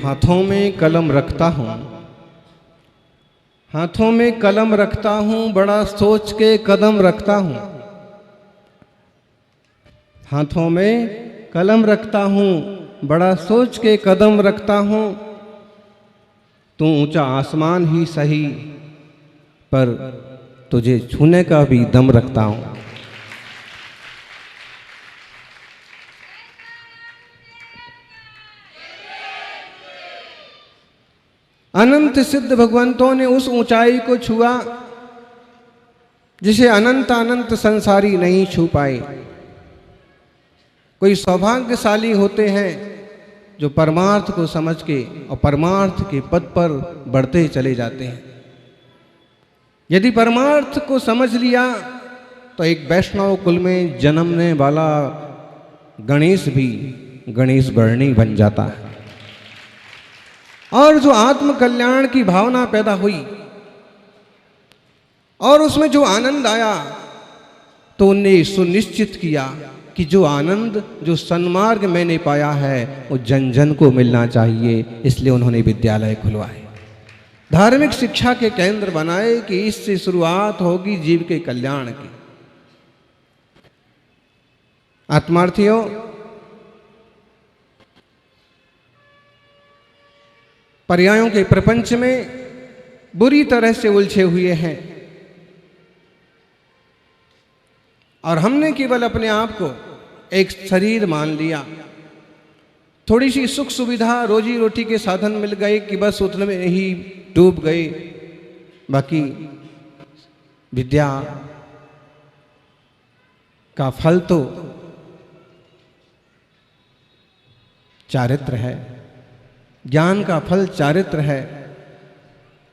हाथों में कलम रखता हूँ, हाथों में कलम रखता हूँ, बड़ा सोच के कदम रखता हूँ। हाथों में कलम रखता हूँ, बड़ा सोच के कदम रखता हूँ। तू ऊंचा आसमान ही सही, पर तुझे छूने का भी दम रखता हूँ। अनंत सिद्ध भगवंतों ने उस ऊंचाई को छुआ जिसे अनंत अनंत संसारी नहीं छू पाए। कोई सौभाग्यशाली होते हैं जो परमार्थ को समझ के और परमार्थ के पद पर बढ़ते चले जाते हैं। यदि परमार्थ को समझ लिया तो एक वैष्णव कुल में जन्मने वाला गणेश भी गणेश वर्णी बन जाता है। और जो आत्म कल्याण की भावना पैदा हुई और उसमें जो आनंद आया, तो उनने सुनिश्चित किया कि जो आनंद, जो सन्मार्ग मैंने पाया है वो जन जन को मिलना चाहिए। इसलिए उन्होंने विद्यालय खुलवाए, धार्मिक शिक्षा के केंद्र बनाए कि इससे शुरुआत होगी जीव के कल्याण की। आत्मार्थियों, पर्यायों के प्रपंच में बुरी तरह से उलझे हुए हैं और हमने केवल अपने आप को एक शरीर मान लिया। थोड़ी सी सुख सुविधा, रोजी रोटी के साधन मिल गए कि बस उतने में ही डूब गए। बाकी विद्या का फल तो चारित्र है, ज्ञान का फल चारित्र है।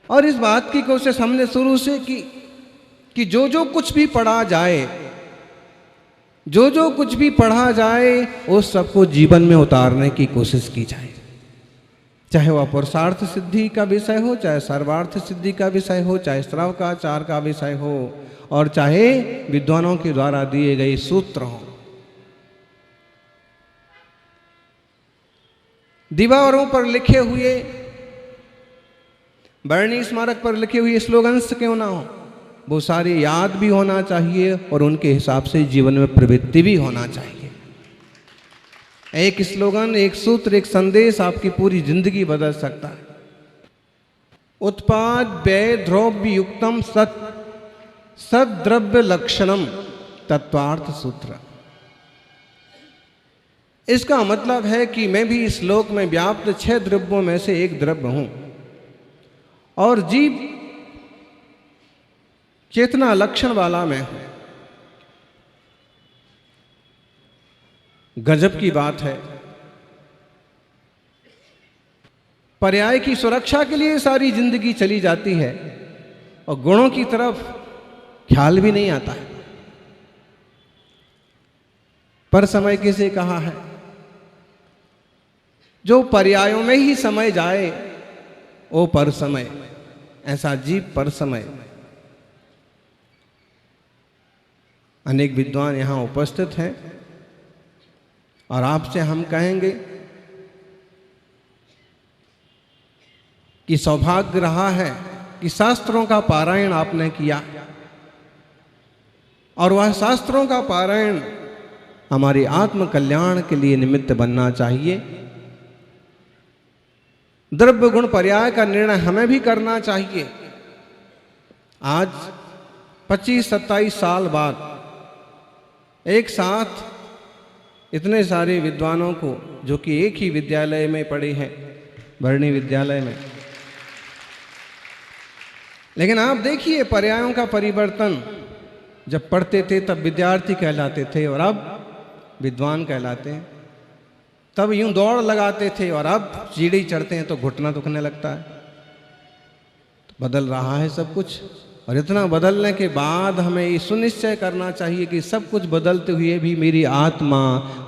और इस बात की कोशिश हमने शुरू से की कि जो जो कुछ भी पढ़ा जाए, जो जो कुछ भी पढ़ा जाए, उस सबको जीवन में उतारने की कोशिश की जाए। चाहे वह पुरुषार्थ सिद्धि का विषय हो, चाहे सर्वार्थ सिद्धि का विषय हो, चाहे श्रवकाचार का विषय हो, और चाहे विद्वानों के द्वारा दिए गए सूत्र हों। दीवारों पर लिखे हुए, वर्णी स्मारक पर लिखे हुए स्लोगन्स क्यों ना हो, वो सारे याद भी होना चाहिए और उनके हिसाब से जीवन में प्रवृत्ति भी होना चाहिए। एक स्लोगन, एक सूत्र, एक संदेश आपकी पूरी जिंदगी बदल सकता है। उत्पाद व्यय द्रव्य युक्तम सत सद्द्रव्य लक्षणम तत्वार्थ सूत्र। इसका मतलब है कि मैं भी इस लोक में व्याप्त 6 द्रव्यों में से एक द्रव्य हूं और जीव चेतना लक्षण वाला मैं हूं। गजब की बात है, पर्याय की सुरक्षा के लिए सारी जिंदगी चली जाती है और गुणों की तरफ ख्याल भी नहीं आता है। पर समय किसे कहा है? जो पर्यायों में ही समय जाए वो पर समय, ऐसा जीव पर समय। अनेक विद्वान यहां उपस्थित हैं और आपसे हम कहेंगे कि सौभाग्य रहा है कि शास्त्रों का पारायण आपने किया और वह शास्त्रों का पारायण हमारे आत्म कल्याण के लिए निमित्त बनना चाहिए। द्रव्य गुण पर्याय का निर्णय हमें भी करना चाहिए। आज 25-27 साल बाद एक साथ इतने सारे विद्वानों को, जो कि एक ही विद्यालय में पढ़े हैं, वर्णी विद्यालय में, लेकिन आप देखिए पर्यायों का परिवर्तन। जब पढ़ते थे तब विद्यार्थी कहलाते थे और अब विद्वान कहलाते हैं। तब यूं दौड़ लगाते थे और अब सीढ़ी चढ़ते हैं तो घुटना दुखने लगता है। तो बदल रहा है सब कुछ, और इतना बदलने के बाद हमें ये सुनिश्चय करना चाहिए कि सब कुछ बदलते हुए भी मेरी आत्मा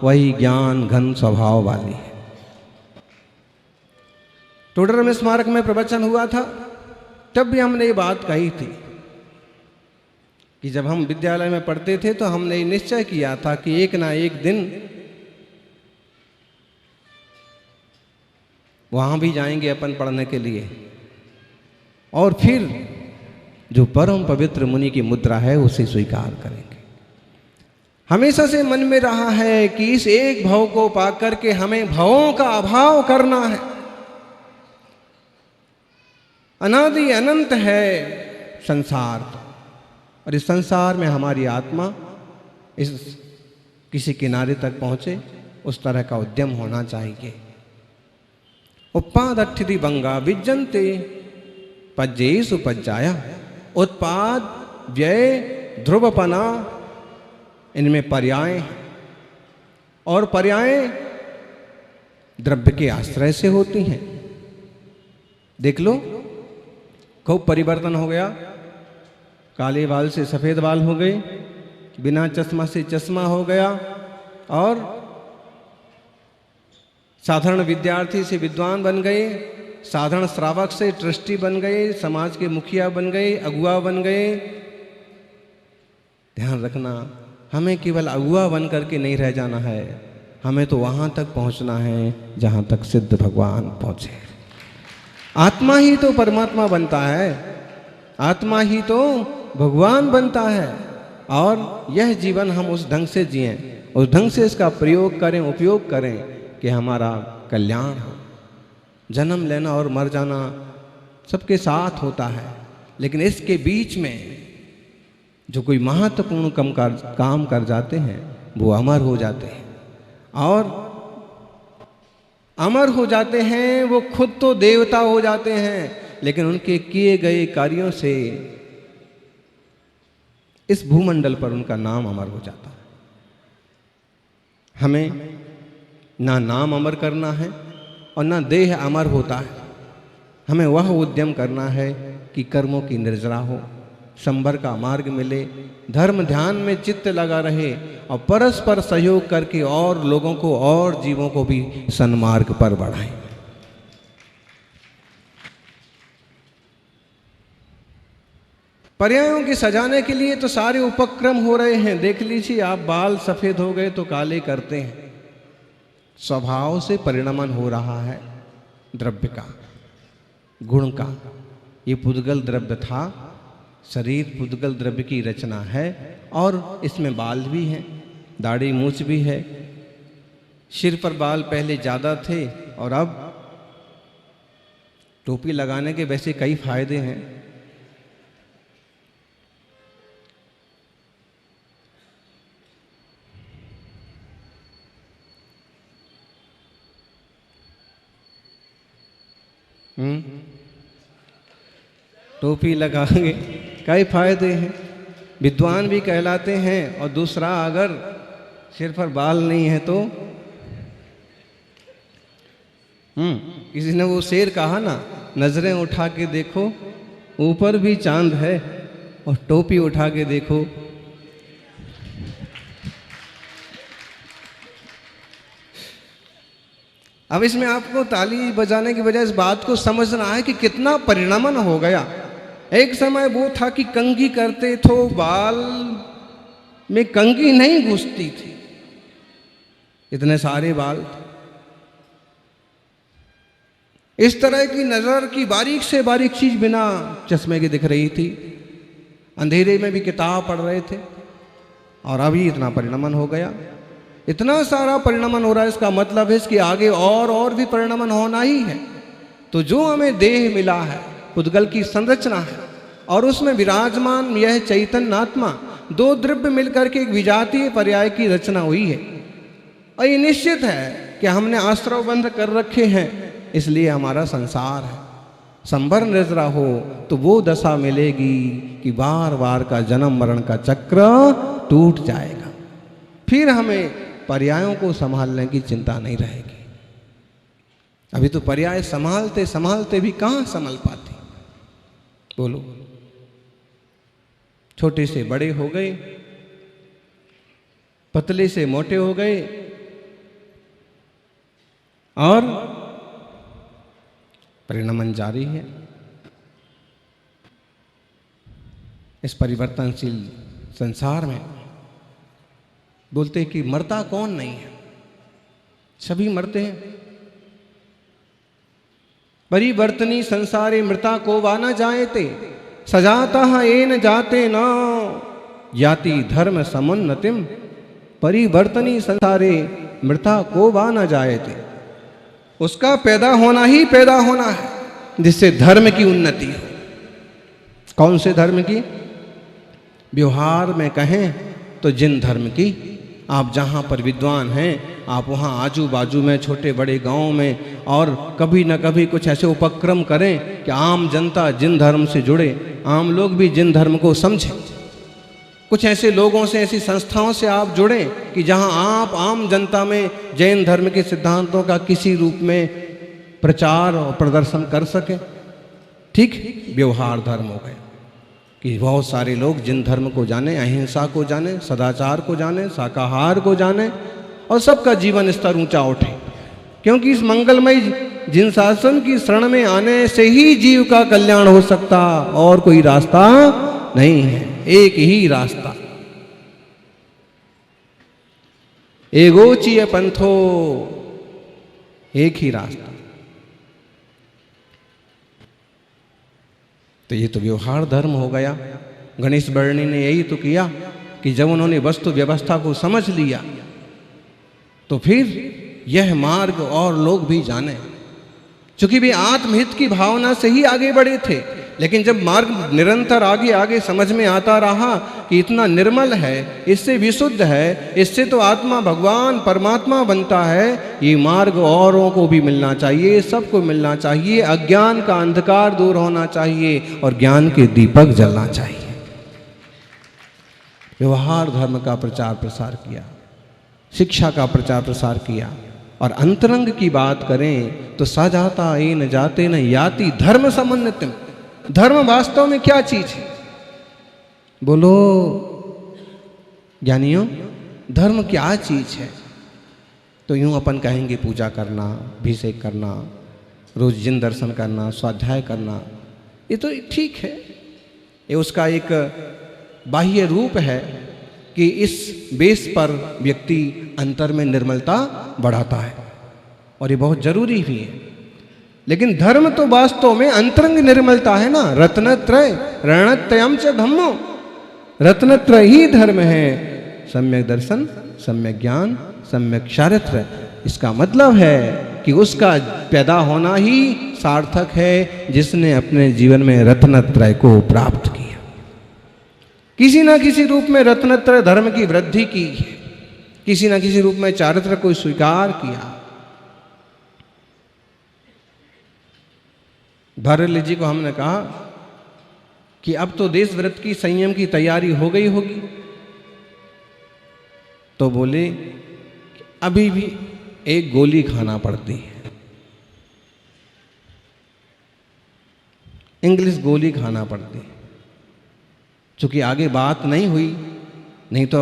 वही ज्ञान घन स्वभाव वाली है। टोडर में स्मारक में प्रवचन हुआ था, तब भी हमने ये बात कही थी कि जब हम विद्यालय में पढ़ते थे तो हमने निश्चय किया था कि एक ना एक दिन वहाँ भी जाएंगे अपन पढ़ने के लिए, और फिर जो परम पवित्र मुनि की मुद्रा है उसे स्वीकार करेंगे। हमेशा से मन में रहा है कि इस एक भव को पाकर के हमें भवों का अभाव करना है। अनादि अनंत है संसार, और इस संसार में हमारी आत्मा इस किसी किनारे तक पहुंचे, उस तरह का उद्यम होना चाहिए। उत्पादठिति बंगा विज्जन्ते पज्जेषु पज्जाया। उत्पाद, व्यय, ध्रुवपना, इनमें पर्याय हैं, और पर्याय द्रव्य के आश्रय से होती हैं। देख लो, खूब परिवर्तन हो गया, काले बाल से सफ़ेद बाल हो गए, बिना चश्मा से चश्मा हो गया, और साधारण विद्यार्थी से विद्वान बन गए, साधारण श्रावक से ट्रस्टी बन गए, समाज के मुखिया बन गए, अगुआ बन गए। ध्यान रखना, हमें केवल अगुआ बन करके नहीं रह जाना है, हमें तो वहाँ तक पहुँचना है जहाँ तक सिद्ध भगवान पहुँचे। आत्मा ही तो परमात्मा बनता है, आत्मा ही तो भगवान बनता है, और यह जीवन हम उस ढंग से जिएं, उस ढंग से इसका प्रयोग करें, उपयोग करें कि हमारा कल्याण हो। जन्म लेना और मर जाना सबके साथ होता है, लेकिन इसके बीच में जो कोई महत्वपूर्ण काम कर जाते हैं वो अमर हो जाते हैं, और अमर हो जाते हैं। वो खुद तो देवता हो जाते हैं, लेकिन उनके किए गए कार्यों से इस भूमंडल पर उनका नाम अमर हो जाता है। हमें ना नाम अमर करना है और ना देह अमर होता है। हमें वह उद्यम करना है कि कर्मों की निर्जरा हो, संबर का मार्ग मिले, धर्म ध्यान में चित्त लगा रहे, और परस्पर सहयोग करके और लोगों को और जीवों को भी सन्मार्ग पर बढ़ाएं। पर्यायों के सजाने के लिए तो सारे उपक्रम हो रहे हैं। देख लीजिए आप, बाल सफेद हो गए तो काले करते हैं, स्वभाव से परिणमन हो रहा है द्रव्य का, गुण का। ये पुद्गल द्रव्य था, शरीर पुद्गल द्रव्य की रचना है, और इसमें बाल भी हैं, दाढ़ी मूछ भी है। सिर पर बाल पहले ज़्यादा थे, और अब टोपी लगाने के वैसे कई फायदे हैं। टोपी लगाएंगे कई फायदे हैं, विद्वान भी कहलाते हैं, और दूसरा अगर सिर पर बाल नहीं है तो किसी ने वो शेर कहा ना, नजरें उठा के देखो ऊपर भी चांद है, और टोपी उठा के देखो अब इसमें आपको ताली बजाने की बजाय इस बात को समझना है कि कितना परिणमन हो गया। एक समय वो था कि कंघी करते तो बाल में कंघी नहीं घुसती थी, इतने सारे बाल थे। इस तरह की नजर की बारीक से बारीक चीज बिना चश्मे के दिख रही थी, अंधेरे में भी किताब पढ़ रहे थे, और अभी इतना परिणमन हो गया। इतना सारा परिणमन हो रहा है, इसका मतलब है इसके आगे और भी परिणमन होना ही है। तो जो हमें देह मिला है, पुद्गल की संरचना है, और उसमें विराजमान यह चैतन्य आत्मा, दो द्रव्य मिलकर के एक विजातीय पर्याय की रचना हुई है। और ये निश्चित है कि हमने आश्रव बंध कर रखे हैं, इसलिए हमारा संसार है। संबर निर्जरा हो तो वो दशा मिलेगी कि बार बार का जन्म मरण का चक्र टूट जाएगा, फिर हमें पर्यायों को संभालने की चिंता नहीं रहेगी। अभी तो पर्याय संभालते संभालते भी कहाँ संभल पाते, बोलो। छोटे से बड़े हो गए, पतले से मोटे हो गए, और परिणमन जारी है। इस परिवर्तनशील संसार में बोलते हैं कि मरता कौन नहीं है, सभी मरते हैं। परिवर्तनी संसारे मृता को वा न जायते, सजाता येन जाते न याति धर्म समुन्नतिम। परिवर्तनी संसारे मृता को वा न जायते, उसका पैदा होना ही पैदा होना है जिससे धर्म की उन्नति हो। कौन से धर्म की? व्यवहार में कहें तो जिन धर्म की। आप जहाँ पर विद्वान हैं, आप वहाँ आजू बाजू में छोटे बड़े गाँव में और कभी न कभी कुछ ऐसे उपक्रम करें कि आम जनता जिन धर्म से जुड़े, आम लोग भी जिन धर्म को समझें। कुछ ऐसे लोगों से, ऐसी संस्थाओं से आप जुड़ें कि जहाँ आप आम जनता में जैन धर्म के सिद्धांतों का किसी रूप में प्रचार और प्रदर्शन कर सकें। ठीक व्यवहार धर्म हो गए कि बहुत सारे लोग जिन धर्म को जाने, अहिंसा को जाने, सदाचार को जाने, शाकाहार को जाने और सबका जीवन स्तर ऊंचा उठे। क्योंकि इस मंगलमय जिन शासन की शरण में आने से ही जीव का कल्याण हो सकता, और कोई रास्ता नहीं है, एक ही रास्ता। एगोचीय पंथो, एक ही रास्ता। तो ये तो व्यवहार धर्म हो गया। गणेश वर्णी ने यही तो किया कि जब उन्होंने वस्तु व्यवस्था को समझ लिया तो फिर यह मार्ग और लोग भी जाने। चूंकि वे आत्महित की भावना से ही आगे बढ़े थे, लेकिन जब मार्ग निरंतर आगे आगे समझ में आता रहा कि इतना निर्मल है, इससे विशुद्ध है, इससे तो आत्मा भगवान परमात्मा बनता है, ये मार्ग औरों को भी मिलना चाहिए, सबको मिलना चाहिए। अज्ञान का अंधकार दूर होना चाहिए और ज्ञान के दीपक जलना चाहिए। व्यवहार धर्म का प्रचार प्रसार किया, शिक्षा का प्रचार प्रसार किया। और अंतरंग की बात करें तो सजाता येन जाते न याति धर्म समन्वितम। धर्म वास्तव में क्या चीज है? बोलो ज्ञानियों, धर्म क्या चीज है? तो यूं अपन कहेंगे पूजा करना, अभिषेक करना, रोज जिन दर्शन करना, स्वाध्याय करना, ये तो ठीक है, ये उसका एक बाह्य रूप है कि इस बेस पर व्यक्ति अंतर में निर्मलता बढ़ाता है और ये बहुत जरूरी भी है। लेकिन धर्म तो वास्तव में अंतरंग निर्मलता है ना। रत्नत्रय रणत्रयम च धम्मो, रत्नत्रय ही धर्म है। सम्यक दर्शन, सम्यक ज्ञान, सम्यक चारित्र। इसका मतलब है कि उसका पैदा होना ही सार्थक है जिसने अपने जीवन में रत्नत्रय को प्राप्त किया। किसी ना किसी रूप में रत्नत्रय धर्म की वृद्धि की है, किसी ना किसी रूप में चारित्र को स्वीकार किया। भरत जी को हमने कहा कि अब तो देश व्रत की संयम की तैयारी हो गई होगी, तो बोले अभी भी एक गोली खाना पड़ती है, इंग्लिश गोली खाना पड़ती है। चूंकि आगे बात नहीं हुई, नहीं तो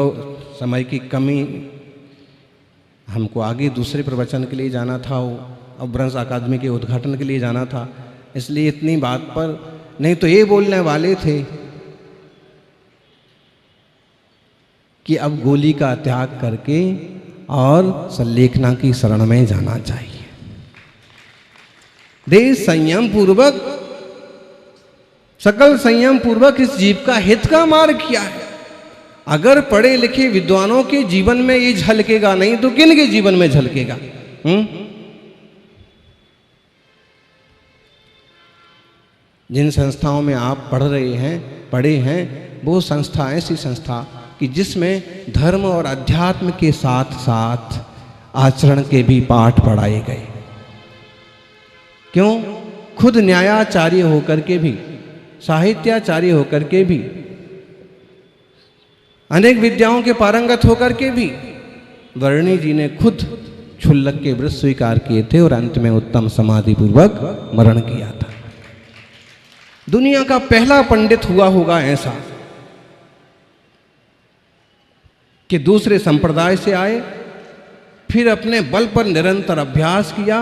समय की कमी, हमको आगे दूसरे प्रवचन के लिए जाना था, अब ब्रह्म अकादमी के उद्घाटन के लिए जाना था, इसलिए इतनी बात पर, नहीं तो ये बोलने वाले थे कि अब गोली का त्याग करके और संलेखना की शरण में जाना चाहिए। देश संयम पूर्वक, सकल संयम पूर्वक इस जीव का हित का मार्ग किया है। अगर पढ़े लिखे विद्वानों के जीवन में ये झलकेगा नहीं तो किन के जीवन में झलकेगा? जिन संस्थाओं में आप पढ़ रहे हैं, पढ़े हैं, वो संस्था ऐसी संस्था कि जिसमें धर्म और अध्यात्म के साथ साथ आचरण के भी पाठ पढ़ाए गए। क्यों? खुद न्यायाचार्य होकर के भी, साहित्याचार्य होकर के भी, अनेक विद्याओं के पारंगत होकर के भी वर्णी जी ने खुद क्षुल्लक के व्रत स्वीकार किए थे और अंत में उत्तम समाधि पूर्वक मरण किया था। दुनिया का पहला पंडित हुआ होगा ऐसा कि दूसरे संप्रदाय से आए, फिर अपने बल पर निरंतर अभ्यास किया,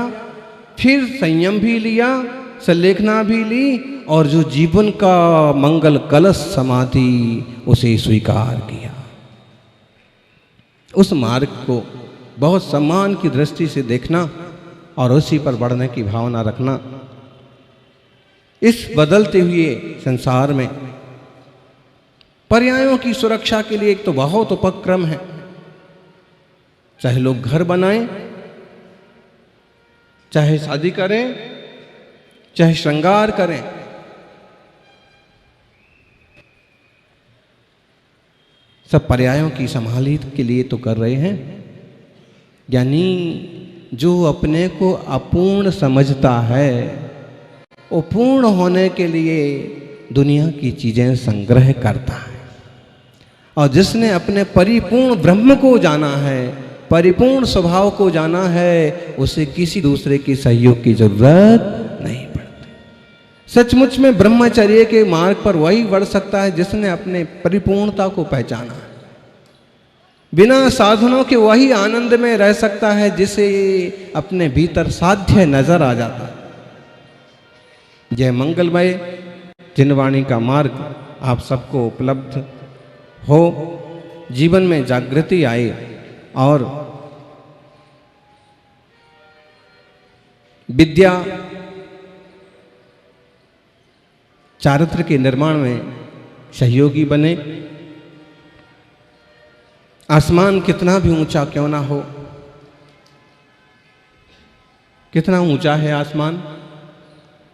फिर संयम भी लिया, संलेखना भी ली और जो जीवन का मंगल कलश समाधि उसे स्वीकार किया। उस मार्ग को बहुत सम्मान की दृष्टि से देखना और उसी पर बढ़ने की भावना रखना इस बदलते हुए संसार में पर्यायों की सुरक्षा के लिए एक तो बहुत उपक्रम है। चाहे लोग घर बनाएं, चाहे शादी करें, चाहे श्रृंगार करें, सब पर्यायों की संभाली के लिए तो कर रहे हैं। यानी जो अपने को अपूर्ण समझता है वो पूर्ण होने के लिए दुनिया की चीजें संग्रह करता है, और जिसने अपने परिपूर्ण ब्रह्म को जाना है, परिपूर्ण स्वभाव को जाना है, उसे किसी दूसरे की सहयोग की जरूरत नहीं पड़ती। सचमुच में ब्रह्मचर्य के मार्ग पर वही बढ़ सकता है जिसने अपने परिपूर्णता को पहचाना है। बिना साधनों के वही आनंद में रह सकता है जिसे अपने भीतर साध्य नजर आ जाता है। जय मंगलमय जिनवाणी का मार्ग आप सबको उपलब्ध हो, जीवन में जागृति आए और विद्या चारित्र के निर्माण में सहयोगी बने। आसमान कितना भी ऊंचा क्यों ना हो, कितना ऊंचा है आसमान,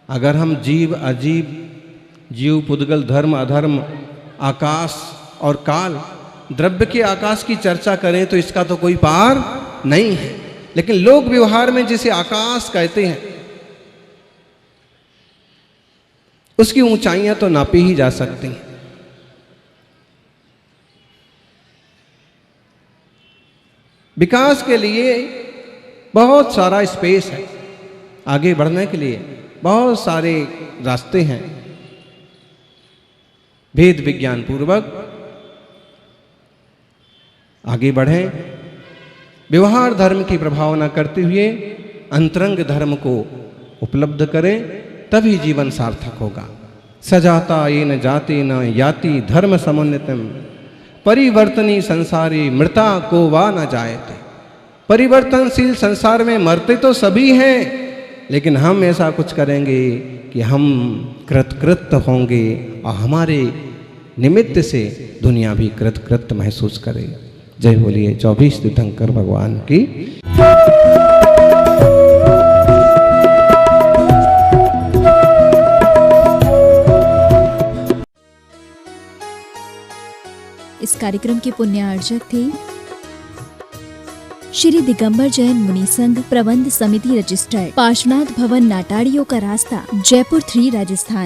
अगर हम जीव अजीब, जीव पुद्गल, धर्म अधर्म, आकाश और काल, द्रव्य के आकाश की चर्चा करें तो इसका तो कोई पार नहीं है। लेकिन लोक व्यवहार में जिसे आकाश कहते हैं उसकी ऊंचाइयां तो नापी ही जा सकती हैं। विकास के लिए बहुत सारा स्पेस है, आगे बढ़ने के लिए बहुत सारे रास्ते हैं। भेद विज्ञान पूर्वक आगे बढ़ें, व्यवहार धर्म की प्रभावना करते हुए अंतरंग धर्म को उपलब्ध करें, तभी जीवन सार्थक होगा। सजाता ये न जाति न याति धर्म समुन्नतम परिवर्तनी संसारी मृता को वा न जायते। परिवर्तनशील संसार में मरते तो सभी हैं, लेकिन हम ऐसा कुछ करेंगे कि हम कृतकृत होंगे और हमारे निमित्त से दुनिया भी कृतकृत महसूस करे। जय बोलिए 24 तीर्थंकर भगवान की। इस कार्यक्रम के पुण्यार्चक थे श्री दिगंबर जैन मुनि संघ प्रबंध समिति रजिस्टर्ड, पार्श्वनाथ भवन, नाटाड़ियों का रास्ता, जयपुर 3, राजस्थान।